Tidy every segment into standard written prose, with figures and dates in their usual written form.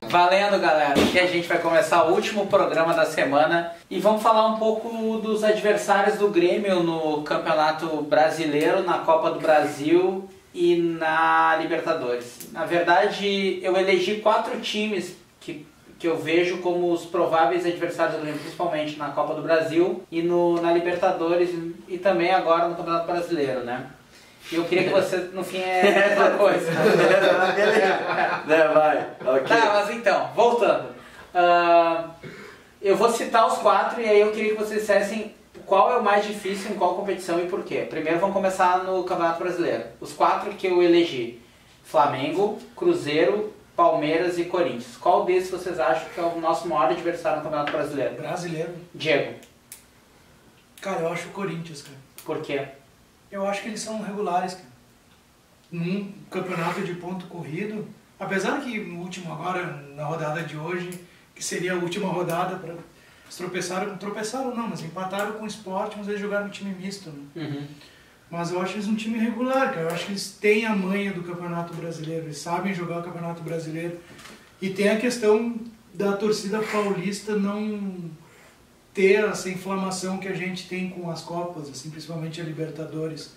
Valendo, galera! Aqui a gente vai começar o último programa da semana e vamos falar um pouco dos adversários do Grêmio no Campeonato Brasileiro, na Copa do Brasil e na Libertadores. Na verdade, eu elegi 4 times que eu vejo como os prováveis adversários do Grêmio, principalmente na Copa do Brasil e na Libertadores e também agora no Campeonato Brasileiro, né? E eu queria que você, no fim, é uma coisa. Vai, ok. Tá, mas então, voltando. Eu vou citar os 4 e aí eu queria que vocês dissessem qual é o mais difícil, em qual competição e por quê. Primeiro vamos começar no Campeonato Brasileiro. Os 4 que eu elegi: Flamengo, Cruzeiro, Palmeiras e Corinthians. Qual desses vocês acham que é o nosso maior adversário no Campeonato Brasileiro? Brasileiro? Diego. Cara, eu acho o Corinthians, cara. Por quê? Eu acho que eles são regulares, cara. Num campeonato de ponto corrido, apesar que no último agora, na rodada de hoje, que seria a última rodada, eles tropeçaram não, mas empataram com o Sport, mas eles jogaram no time misto, né? Uhum. Mas eu acho eles um time regular, cara. Eu acho que eles têm a manha do Campeonato Brasileiro, eles sabem jogar o Campeonato Brasileiro. E tem a questão da torcida paulista não ter essa inflamação que a gente tem com as Copas, assim, principalmente a Libertadores.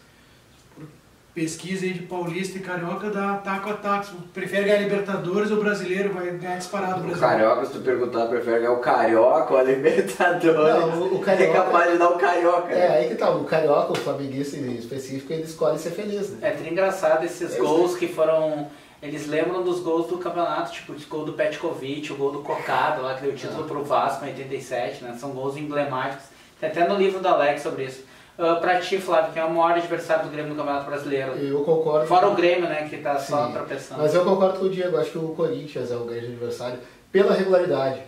Por pesquisa aí de paulista e carioca dá taco a taco. Prefere ganhar Libertadores ou Brasileiro? Vai ganhar disparado o O Brasileiro. Carioca, se tu perguntar, prefere ganhar o Carioca ou a Libertadores? Não, o Carioca é capaz de dar o Carioca. É, aí que tá, o Carioca, o flamenguista em específico, ele escolhe ser feliz, né? É tri engraçado esses gols que foram... Eles lembram dos gols do campeonato, tipo o gol do Petkovic, o gol do Cocado, lá que deu o título pro Vasco em 87, né? São gols emblemáticos. Tem até no livro do Alex sobre isso. Pra ti, Flávio, quem é o maior adversário do Grêmio no Campeonato Brasileiro? Eu concordo. Fora o Grêmio, né, que tá só Sim, tropeçando. mas eu concordo com o Diego, acho que o Corinthians é o grande adversário pela regularidade.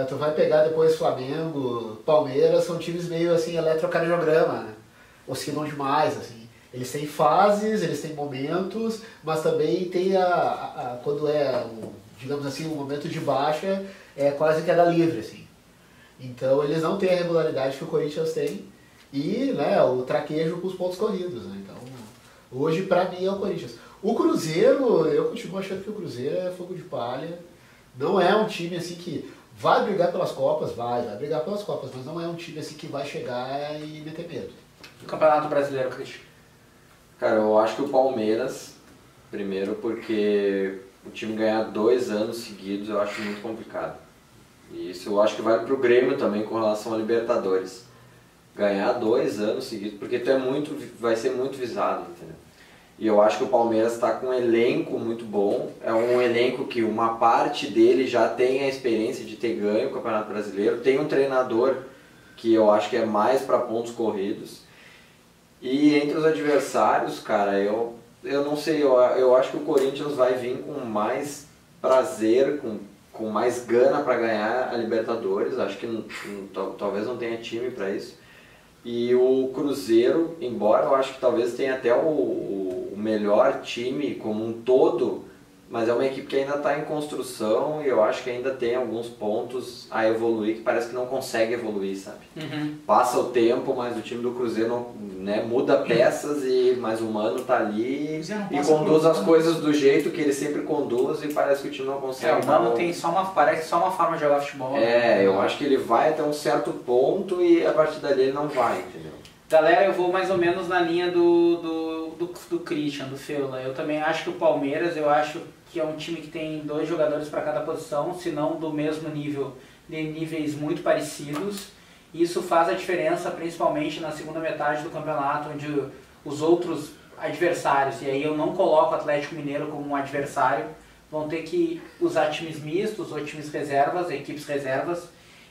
Tu vai pegar depois Flamengo, Palmeiras, são times meio assim, eletrocardiograma, né? Oscilam demais, assim. Eles têm fases, eles têm momentos, mas também tem quando é, digamos assim, um momento de baixa, é quase queda livre, assim. Então eles não têm a regularidade que o Corinthians tem e, né, o traquejo com os pontos corridos, né? Então, hoje pra mim é o Corinthians. O Cruzeiro, eu continuo achando que o Cruzeiro é fogo de palha. Não é um time assim que vai brigar pelas Copas, vai brigar pelas Copas, mas não é um time assim que vai chegar e meter medo. O Campeonato Brasileiro, Cristian. Cara, eu acho que o Palmeiras, primeiro porque o time ganhar 2 anos seguidos eu acho muito complicado. E isso eu acho que vale pro Grêmio também com relação a Libertadores. Ganhar 2 anos seguidos, porque vai ser muito visado, entendeu? E eu acho que o Palmeiras está com um elenco muito bom. É um elenco que uma parte dele já tem a experiência de ter ganho o Campeonato Brasileiro. Tem um treinador que eu acho que é mais para pontos corridos. E entre os adversários, cara, eu não sei, eu acho que o Corinthians vai vir com mais prazer, com mais gana para ganhar a Libertadores. Acho que talvez não tenha time para isso. E o Cruzeiro, embora eu acho que talvez tenha até o melhor time como um todo, mas é uma equipe que ainda está em construção e eu acho que ainda tem alguns pontos a evoluir que parece que não consegue evoluir, sabe? Uhum. Passa o tempo, mas o time do Cruzeiro não, né, muda peças, mas o Mano tá ali e conduz as coisas do jeito que ele sempre conduz e parece que o time não consegue. O Mano tem parece só uma forma de jogar futebol. É, eu acho que ele vai até um certo ponto e a partir dali ele não vai, entendeu? Galera, eu vou mais ou menos na linha do Christian, do Feula. Eu também acho que o Palmeiras, eu acho que é um time que tem 2 jogadores para cada posição, se não do mesmo nível, de níveis muito parecidos. Isso faz a diferença principalmente na segunda metade do campeonato, onde os outros adversários, e aí eu não coloco o Atlético Mineiro como um adversário, vão ter que usar times mistos ou times reservas, equipes reservas,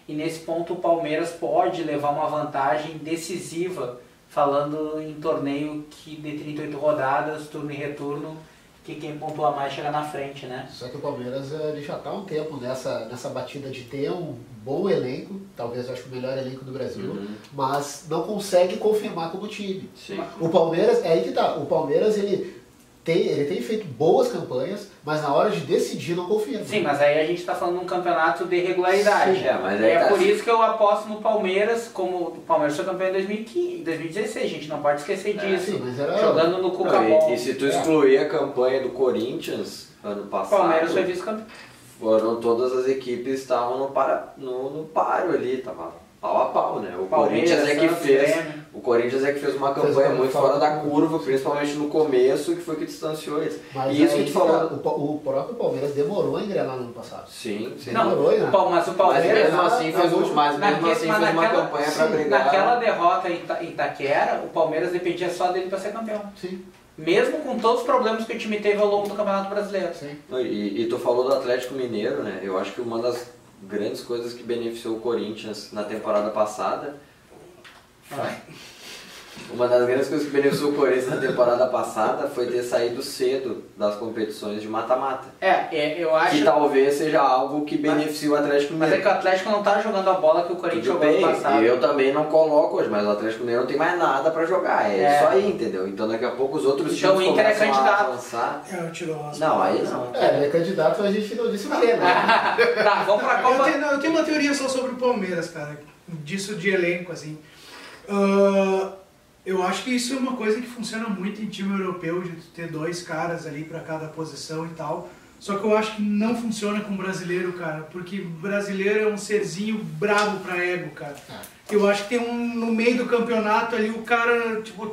e nesse ponto o Palmeiras pode levar uma vantagem decisiva, falando em torneio de 38 rodadas, turno e retorno, que quem pontua mais chega na frente, né? Só que o Palmeiras ele já está há um tempo nessa batida de ter um bom elenco, talvez eu acho o melhor elenco do Brasil, mas não consegue confirmar como time. Sim. O Palmeiras, é aí que tá, o Palmeiras ele tem feito boas campanhas, mas na hora de decidir não confirma. Sim, mas aí a gente está falando de um campeonato de regularidade. Sim, mas aí tá por isso que eu aposto no Palmeiras, como o Palmeiras foi campeão em 2015, 2016, a gente não pode esquecer disso. Sim, mas era... Jogando no Cuca Bom. E se tu excluir a campanha do Corinthians ano passado... O Palmeiras foi vice-campeão. todas as equipes estavam no páreo ali, tava pau a pau, né? O Corinthians é que fez uma campanha muito fora da curva, principalmente no começo, que foi que distanciou eles. Mas e isso que tu falou. O próprio Palmeiras demorou a engrenar no ano passado. Sim. Demorou, né? Mas o Palmeiras... Mas mesmo assim fez uma campanha para brigar. Naquela derrota em Itaquera, o Palmeiras dependia só dele para ser campeão. Sim. Mesmo com todos os problemas que o time teve ao longo do Campeonato Brasileiro. Sim. E tu falou do Atlético Mineiro, né? Eu acho que uma das grandes coisas que beneficiou o Corinthians na temporada passada. Uma das grandes coisas que beneficiou o Corinthians na temporada passada foi ter saído cedo das competições de mata-mata. Eu acho... Que talvez seja algo que beneficie o Atlético Mineiro. Mas é que o Atlético não tá jogando a bola que o Corinthians jogou no passado. Eu também não coloco hoje, mas o Atlético Mineiro não tem mais nada pra jogar. É isso aí, entendeu? Então daqui a pouco os outros times começam é candidato. a avançar. Eu tiro as Não, aí não. Ele é candidato, a gente não disse o quê, né? Tá, vamos pra Copa... Eu tenho uma teoria só sobre o Palmeiras, cara, disso de elenco, assim. Eu acho que isso é uma coisa que funciona muito em time europeu, de ter 2 caras ali para cada posição e tal. Só que eu acho que não funciona com brasileiro, cara, porque brasileiro é um serzinho brabo pra ego, cara. Eu acho que tem no meio do campeonato ali, o cara, tipo,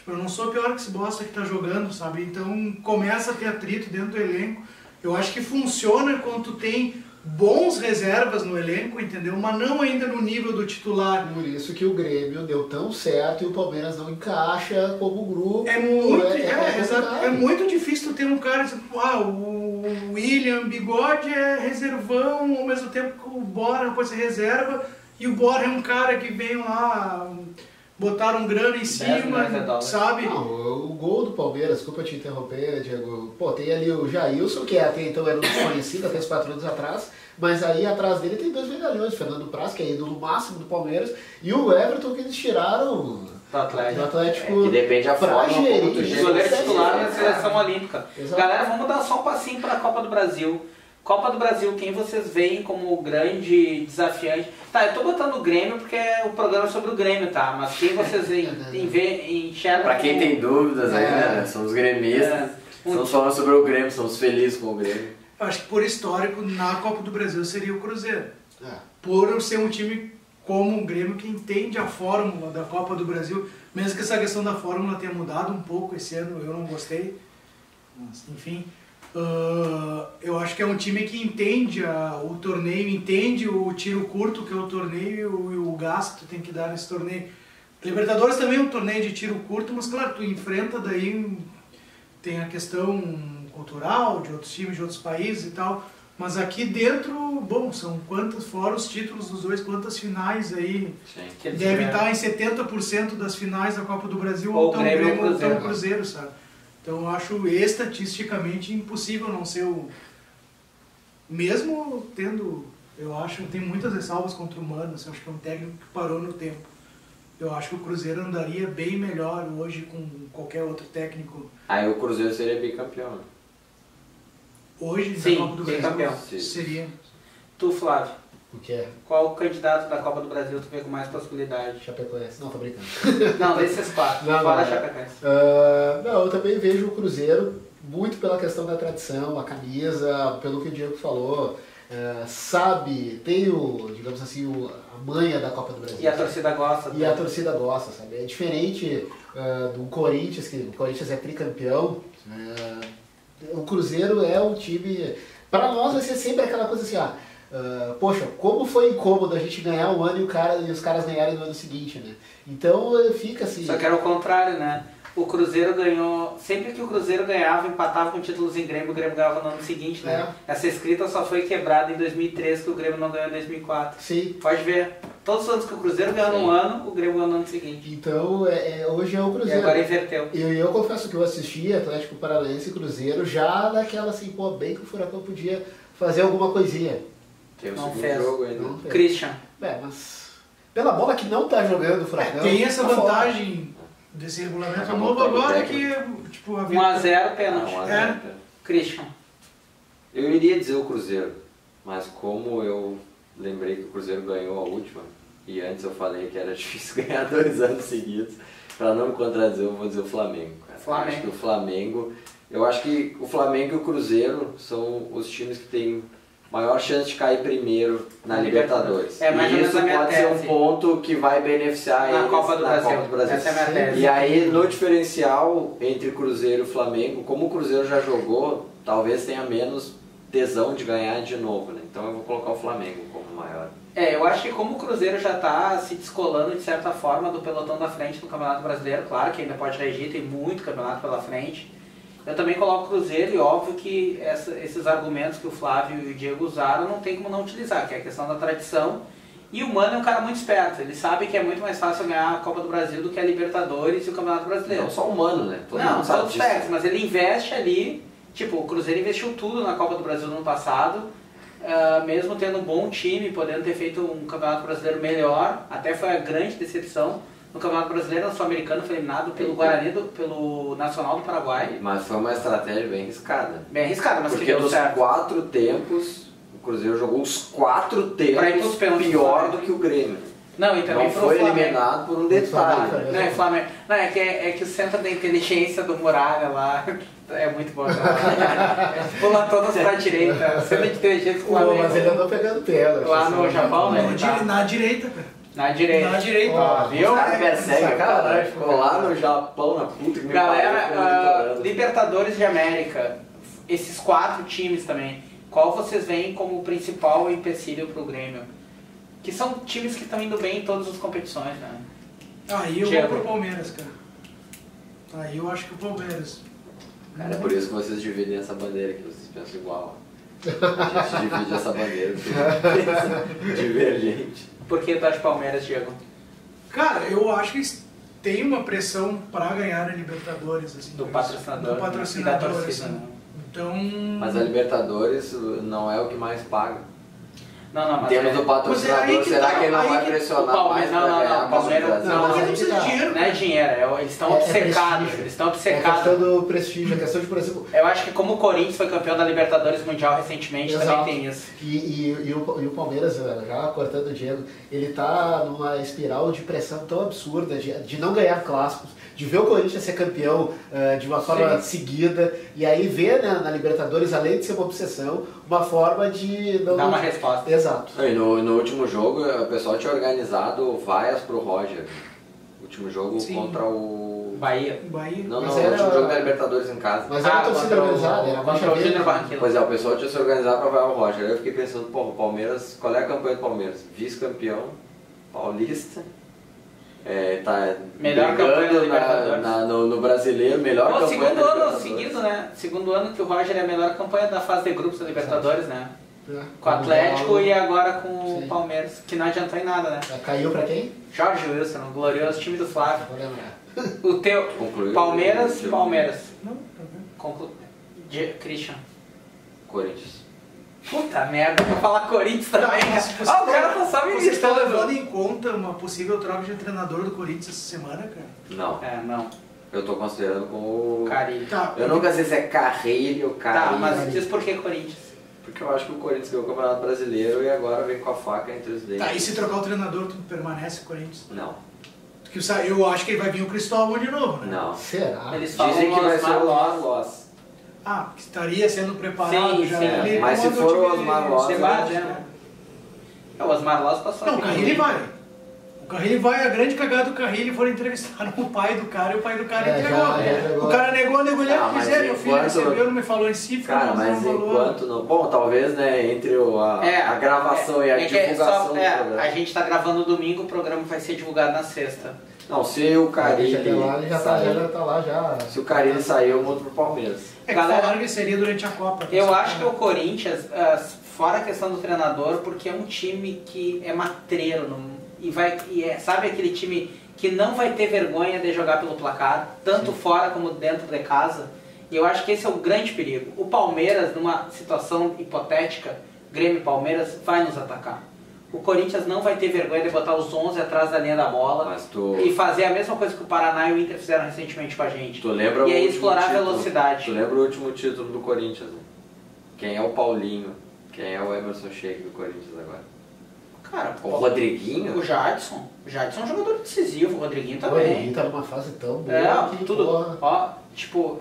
eu não sou pior que esse bosta que tá jogando, sabe? Então começa a ter atrito dentro do elenco. Eu acho que funciona quando tu tem bons reservas no elenco, entendeu? Mas não ainda no nível do titular. Por isso que o Grêmio deu tão certo e o Palmeiras não encaixa como grupo. É muito difícil tu ter um cara, tipo, o William Bigode é reservão, ao mesmo tempo que o Bora pode ser reserva, e o Bora é um cara que vem lá, botaram grana em cima, sabe? Não, o gol do Palmeiras, desculpa te interromper, Diego. Pô, tem ali o Jailson, que até então era um desconhecido, até uns 4 anos atrás, mas aí atrás dele tem 2 medalhões, Fernando Praz, que é ídolo máximo do Palmeiras, e o Everton, que eles tiraram do Atlético. Que depende da forma como tu O goleiro titular na seleção olímpica. Exato. Galera, vamos dar só um passinho para a Copa do Brasil. Copa do Brasil, quem vocês veem como grande desafiante? Tá, eu tô botando o Grêmio porque o programa é sobre o Grêmio, tá? Mas quem vocês enxergam Pra quem como... tem dúvidas aí, né? São os gremistas. Estamos falando sobre o Grêmio, somos felizes com o Grêmio. Eu acho que por histórico, na Copa do Brasil seria o Cruzeiro. Por ser um time como o Grêmio que entende a fórmula da Copa do Brasil, mesmo que essa questão da fórmula tenha mudado um pouco esse ano, eu não gostei. Mas, enfim... eu acho que é um time que entende o torneio, entende o tiro curto que é o torneio e o gasto que tu tem que dar nesse torneio. Libertadores também é um torneio de tiro curto, mas claro, tu enfrenta daí, tem a questão cultural de outros times, de outros países e tal, mas aqui dentro, bom, são fora os títulos dos dois, quantas finais aí, deve estar em 70% das finais da Copa do Brasil ou tão Grêmio ou tão Cruzeiro, sabe? Então eu acho estatisticamente impossível não ser o... Mesmo tendo, eu acho, tem muitas ressalvas contra o Mano, eu acho que é um técnico que parou no tempo. Eu acho que o Cruzeiro andaria bem melhor hoje com qualquer outro técnico. Aí o Cruzeiro seria bicampeão. Hoje, sim, na Copa do Brasil, campeão. Seria. Tu, Flávio? O que é? Qual o candidato da Copa do Brasil tu vê com mais possibilidade? Chapecoense. Não, tô brincando. Não, desses 4. Fora Chapecoense. Não, eu também vejo o Cruzeiro muito pela questão da tradição, a camisa, pelo que o Diego falou. Sabe, tem digamos assim, a manha da Copa do Brasil. E a torcida gosta. E a torcida gosta, sabe? É diferente do Corinthians, que o Corinthians é tricampeão. O Cruzeiro é um time... Para nós vai ser sempre aquela coisa assim, poxa, como foi incômodo a gente ganhar um ano e os caras ganharem no ano seguinte, né? Então fica assim... Só que era o contrário, né? O Cruzeiro ganhou... Sempre que o Cruzeiro ganhava, empatava com títulos em Grêmio, o Grêmio ganhava no ano seguinte, né? Essa escrita só foi quebrada em 2003, que o Grêmio não ganhou em 2004. Sim. Pode ver. Todos os anos que o Cruzeiro ganhou num ano, o Grêmio ganhou no ano seguinte. Então, hoje é o Cruzeiro. E agora inverteu. Eu confesso que eu assisti Atlético Paranaense e Cruzeiro já naquela assim, pô, bem que o Furacão podia fazer alguma coisinha. Tem o não segundo jogo ainda. Christian. Mas pela bola que não tá jogando o Furacão... tem essa vantagem desse regulamento novo agora que, tipo, a 1x0 pênalti. Christian. Eu iria dizer o Cruzeiro, mas como eu lembrei que o Cruzeiro ganhou a última, e antes eu falei que era difícil ganhar 2 anos seguidos, para não me contradizer, eu vou dizer o Flamengo. Cara. Flamengo. Acho que o Flamengo Eu acho que o Flamengo e o Cruzeiro são os times que têm maior chance de cair primeiro na Libertadores. É, mais ou e menos isso a minha pode ser um tese. ponto que vai beneficiar Na eles Copa do na Brasil. Copa do Brasil. Essa é a minha tese. E aí, no diferencial entre Cruzeiro e Flamengo, como o Cruzeiro já jogou, talvez tenha menos tesão de ganhar de novo, né? Então eu vou colocar o Flamengo como maior. Eu acho que como o Cruzeiro já está se descolando de certa forma do pelotão da frente no Campeonato Brasileiro, claro que ainda pode reagir, tem muito campeonato pela frente. Eu também coloco o Cruzeiro e óbvio que esses argumentos que o Flávio e o Diego usaram não tem como não utilizar, que é a questão da tradição. E o Mano é um cara muito esperto, ele sabe que é muito mais fácil ganhar a Copa do Brasil do que a Libertadores e o Campeonato Brasileiro. Não só o Mano, né? Todo Não, mundo sabe todos disso. certos, mas ele investe ali, tipo, o Cruzeiro investiu tudo na Copa do Brasil no ano passado, mesmo tendo um bom time, podendo ter feito um Campeonato Brasileiro melhor, até foi a grande decepção. No Campeonato Brasileiro, o Sul-Americano foi eliminado pelo Guarani, pelo Nacional do Paraguai. Mas foi uma estratégia bem arriscada. Bem arriscado, mas que Porque deu dos certo. 4 tempos, o Cruzeiro jogou os 4 Pra ir pros tempos pênaltis, pior né? do que o Grêmio. Não, e também Não pro foi Flamengo. eliminado por um detalhe. Não, é Flamengo. Não, é que o centro da inteligência do Muralha lá é muito bom. Pula todas pra direita. O centro de inteligência do Pô, Flamengo. mas ele andou pegando pênalti. Lá no Japão, né? Na direita, cara. Na direita. Na direita. Ó, viu? O cara persegue, cara. Sacanagem, Ficou lá no Japão, na puta que me Galera, pariu, Libertadores de América, esses 4 times também, qual vocês veem como o principal empecilho pro Grêmio? Que são times que estão indo bem em todas as competições, né? Aí eu Diego. vou pro Palmeiras, cara. Aí eu acho que o Palmeiras. Cara, é por isso que vocês dividem essa bandeira, que vocês pensam igual. A gente divide essa bandeira, porque divergente. Por que tu acha Palmeiras, Diego? Cara, eu acho que eles têm uma pressão pra ganhar a Libertadores, assim. Do patrocinador, Do e da patrocinador, torcida, assim. né? Então... Mas a Libertadores não é o que mais paga. Não, Em mas termos é- do patrocinador, Mas é aí que será tá, que ele não aí vai que- pressionar o Palmeiras- mais pra não, ganhar não, a Copa do Palmeiras- Brasil? Não, mas aí não que precisa tá. de dinheiro. não é dinheiro, eles estão obcecados, prestígio. eles estão É obcecados. questão do prestígio, é questão de, por exemplo, Eu acho que como o Corinthians foi campeão da Libertadores Mundial recentemente, Exato. também tem isso. E o Palmeiras, já cortando o Diego, ele tá numa espiral de pressão tão absurda de não ganhar clássicos, de ver o Corinthians ser campeão de uma forma seguida, e aí ver, né, na Libertadores, além de ser uma obsessão, uma forma de... Não, Dá uma resposta. Exato. E no último jogo, o pessoal tinha organizado vaias pro Roger. O último jogo Sim. contra o... Bahia. Bahia. Não, Mas o era- último jogo da Libertadores em casa. Mas era uma torcida contra o- organizada, era contra baixa o Júnior verde. Barranquilla. Pois é, o pessoal tinha se organizado pra vaiar o Roger. Aí eu fiquei pensando, pô, o Palmeiras, qual é a campanha do Palmeiras? Vice-campeão, paulista, tá Melhor brigando campanha da Libertadores. no brasileiro, melhor Pô, campanha segundo da ano Libertadores. seguido, né? Segundo ano que o Roger é a melhor campanha da fase de grupos da Libertadores, né? É. Com o Atlético e agora com Sim. o Palmeiras, que não adiantou em nada, né? Caiu pra quem? Jorge Wilson, o glorioso time do Flávio. Vou lembrar. O teu, Concluiu. Palmeiras, Palmeiras. Não, Christian. Corinthians. Puta merda, vou falar Corinthians também. mas você Ah, o cara tá só me Você está irritando. levando em conta uma possível troca de treinador do Corinthians essa semana, cara? Não, Não. eu tô considerando como... Carilho. Tá. Eu nunca sei se é Carrilho ou Tá, Carilho. mas diz por que Corinthians? Porque eu acho que o Corinthians ganhou o Campeonato Brasileiro e agora vem com a faca entre os dentes. Tá, e se trocar o treinador, tu permanece com o Corinthians? Não, Porque eu acho que ele vai vir o Cristóvão de novo, né? não. Será? Eles falam Dizem que vai ser o Osmar Loss. Ah, que estaria sendo preparado Sim, já. sim, Ele mas se comanda for o time Osmar Loss, Sebade, eu- né? O Osmar Loss passou Não, o aqui. Carrilho vai. O Carrilho vai, a grande cagada do Carrilho foram entrevistar o pai do cara e o pai do cara É, entregou. já entregou. O cara negou, ele Ah, mas quiser, meu filho enquanto- recebeu, não me falou em si, Cara, mas não falou. enquanto não... Bom, talvez, né, entre a gravação e a divulgação do programa. A gente tá gravando no domingo, o programa vai ser divulgado na sexta. Não, se o Carille Ele já tá lá já. Se o Carille sair, eu mudo pro Palmeiras. É que Galera, falaram que seria durante a Copa. Eu acho que o Corinthians, fora a questão do treinador, porque é um time que é matreiro sabe aquele time que não vai ter vergonha de jogar pelo placar, tanto fora como dentro de casa. E eu acho que esse é o grande perigo. O Palmeiras, numa situação hipotética, Grêmio e Palmeiras, vai nos atacar. O Corinthians não vai ter vergonha de botar os 11 atrás da linha da bola Mas tu... e fazer a mesma coisa que o Paraná e o Inter fizeram recentemente com a gente. Tu lembra E o aí último explorar a título- velocidade. Tu lembra o último título do Corinthians, né? Quem é o Paulinho? Quem é o Emerson Sheik do Corinthians agora? Cara, O Rodriguinho? O Jadson. O Jadson é um jogador decisivo, o Rodriguinho O também. Rodriguinho tá numa fase tão boa É, que, tudo. porra, Ó, tipo,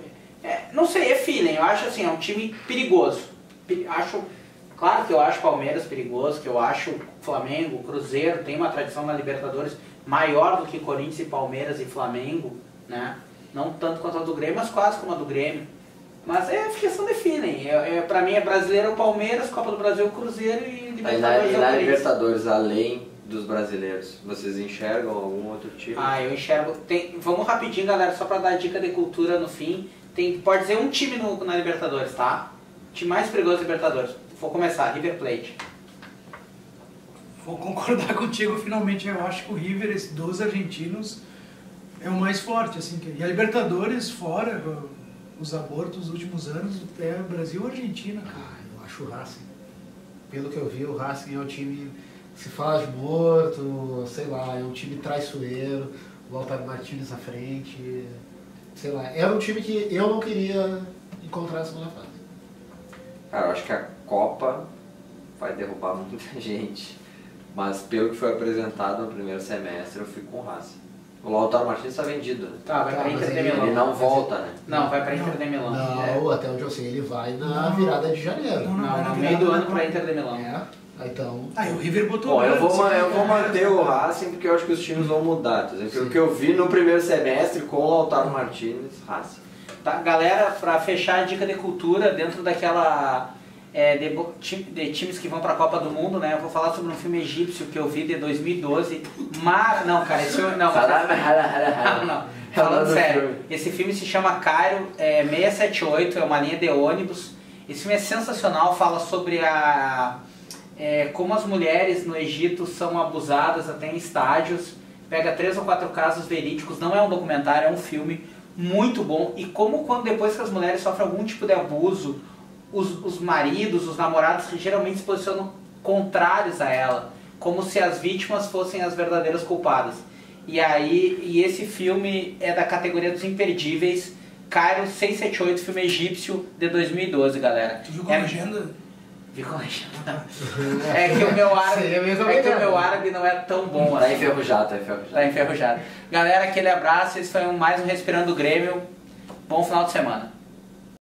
Não sei, é feeling. Eu acho assim, é um time perigoso. Claro que eu acho Palmeiras perigoso, que eu acho Flamengo, Cruzeiro, tem uma tradição na Libertadores maior do que Corinthians e Palmeiras e Flamengo, né? Não tanto quanto a do Grêmio, mas quase como a do Grêmio. Mas é questão de feeling. Pra mim é brasileiro o Palmeiras, Copa do Brasil o Cruzeiro e Libertadores E o na Corinthians. Libertadores, além dos brasileiros, vocês enxergam algum outro time? Eu enxergo. Vamos rapidinho, galera, só pra dar dica de cultura no fim. Pode ser um time na Libertadores, tá? O time mais perigoso da Libertadores. Vou começar, River Plate. Vou concordar contigo, finalmente. Eu acho que o River, esse dos argentinos, é o mais forte. Assim, e a Libertadores, fora os abortos dos últimos anos, é Brasil ou Argentina, cara. Eu acho o Racing. Pelo que eu vi, o Racing é um time que se fala de morto, sei lá, é um time traiçoeiro, o Lautaro Martínez na frente, sei lá. Era um time que eu não queria encontrar na segunda fase. Cara, eu acho que a Copa vai derrubar muita gente. Mas pelo que foi apresentado no primeiro semestre, eu fico com o Racing. O Lautaro Martínez está vendido, né? Tá, vai pra Inter de Milão. Ele não volta, né? Não, vai pra Inter de Milão. Não, até onde eu sei, ele vai na virada de janeiro. Não, no meio do ano pra Inter de Milão. Então... E o River botou... Bom, eu vou manter o Racing porque eu acho que os times vão mudar. O que eu vi no primeiro semestre com o Lautaro Martínez, Racing. Tá, galera, pra fechar a dica de cultura, dentro daquela... de times que vão pra Copa do Mundo, né? Eu vou falar sobre um filme egípcio que eu vi de 2012. Não, cara, esse filme... Não. Falando sério. Esse filme se chama Cairo 678, é uma linha de ônibus. Esse filme é sensacional, fala sobre como as mulheres no Egito são abusadas até em estádios. Pega 3 ou 4 casos verídicos, não é um documentário, é um filme muito bom. E como depois que as mulheres sofrem algum tipo de abuso, os maridos, os namorados geralmente se posicionam contrários a ela, como se as vítimas fossem as verdadeiras culpadas. E esse filme é da categoria dos imperdíveis, Cairo 678, filme egípcio de 2012, galera. Tu viu com a legenda? Vi com a legenda. É que o meu árabe não é tão bom assim. Tá enferrujado. Galera, aquele abraço, esse foi mais um Respirando o Grêmio. Bom final de semana.